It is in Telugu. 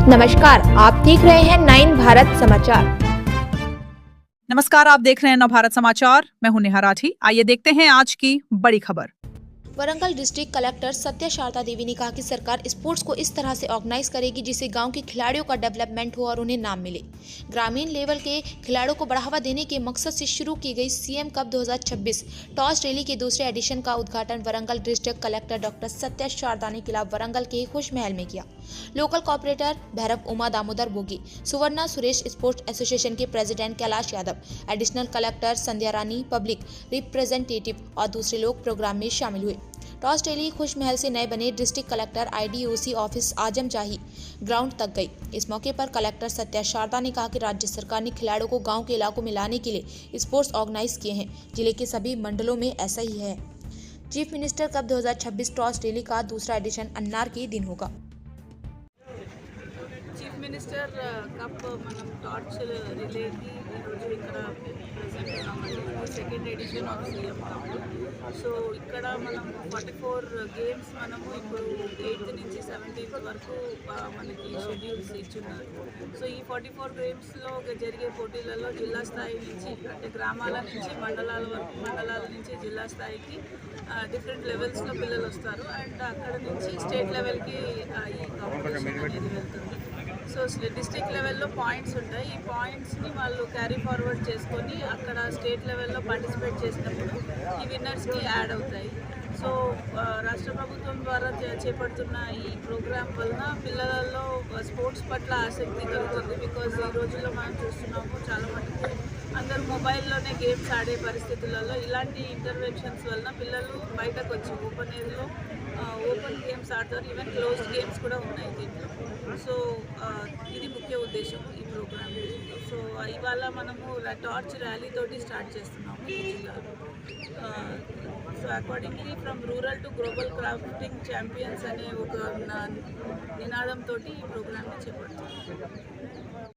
नमस्कार, आप देख रहे हैं 9 भारत समाचार। नमस्कार, आप देख रहे हैं नव भारत समाचार। मैं हूं नेहा राठी। आइए देखते हैं आज की बड़ी खबर। वरंगल डिस्ट्रिक्ट कलेक्टर सत्या शारदा देवी ने कहा कि सरकार स्पोर्ट्स को इस तरह से ऑर्गेनाइज करेगी जिससे गांव के खिलाड़ियों का डेवलपमेंट हो और उन्हें नाम मिले। ग्रामीण लेवल के खिलाड़ियों को बढ़ावा देने के मकसद से शुरू की गई सीएम कप 2026 टॉस रैली के दूसरे एडिशन का उद्घाटन Warangal district collector doctor Satya Sharada ने किला वरंगल के खुश महल में किया। Local corporator Bhairav Uma Damodar Bogi, Suvarna Suresh sports association के president Kailash Yadav, additional collector Sandhya Rani, public representative और दूसरे लोग प्रोग्राम में शामिल हुए। टॉस रैली खुश महल से नए बने डिस्ट्रिक्ट कलेक्टर IDOC ऑफिस आजम जाही ग्राउंड तक गई। इस मौके पर कलेक्टर सत्या शारदा ने कहा कि राज्य सरकार ने खिलाड़ियों को गांव के इलाकों में लाने के लिए स्पोर्ट्स ऑर्गेनाइज किए हैं। जिले के सभी मंडलों में ऐसा ही है। Chief minister cup 2026 torch rally का दूसरा एडिशन अन्नार के दिन होगा। చీఫ్ మినిస్టర్ కప్ మనం టార్చ్ రిలేకి ఈరోజు ఇక్కడ ప్రెసెంట్ ఉన్నామండి. Second edition of CM cup. So ఇక్కడ మనం 44 గేమ్స్ మనము ఇప్పుడు 8th నుంచి 17th వరకు మనకి షెడ్యూల్స్ ఇచ్చున్నారు. సో ఈ 44 గేమ్స్లో జరిగే పోటీలలో జిల్లా స్థాయి నుంచి అంటే గ్రామాల నుంచి మండలాల నుంచి జిల్లా స్థాయికి డిఫరెంట్ లెవెల్స్లో పిల్లలు వస్తారు. అండ్ అక్కడ నుంచి స్టేట్ లెవెల్కి ఈ కాంపిటీషన్ అనేది వెళ్తుంది. సో డిస్ట్రిక్ట్ లెవెల్లో పాయింట్స్ ఉంటాయి. ఈ పాయింట్స్ని వాళ్ళు క్యారీ ఫార్వర్డ్ చేసుకొని అక్కడ స్టేట్ లెవెల్లో పార్టిసిపేట్ చేసినప్పుడు ఈ విన్నర్స్కి యాడ్ అవుతాయి. సో రాష్ట్ర ప్రభుత్వం ద్వారా చేపడుతున్న ఈ ప్రోగ్రామ్ వలన పిల్లలలో స్పోర్ట్స్ పట్ల ఆసక్తి కలుగుతుంది. బికాజ్ ఈ రోజుల్లో మనం చూస్తున్నాము చాలా మటుకు అందరూ మొబైల్లోనే గేమ్స్ ఆడే పరిస్థితులలో ఇలాంటి ఇంటర్వెన్షన్స్ వలన పిల్లలు బయటకు వచ్చి ఓపెన్ ఏజ్లో ఓపెన్ గేమ్స్ ఆడతారు. ఈవెన్ క్లోజ్డ్ గేమ్స్ కూడా ఉన్నాయి దీంట్లో. సో ఇది ముఖ్య ఉద్దేశం ఈ ప్రోగ్రామ్. సో ఇవాళ మనము టార్చ్ ర్యాలీ తోటి స్టార్ట్ చేస్తున్నాము ఈ జిల్లాలో. So accordingly from rural to global crafting champions అనే ఒక నినాదంతో ఈ ప్రోగ్రామ్ని చేపడుతున్నాం.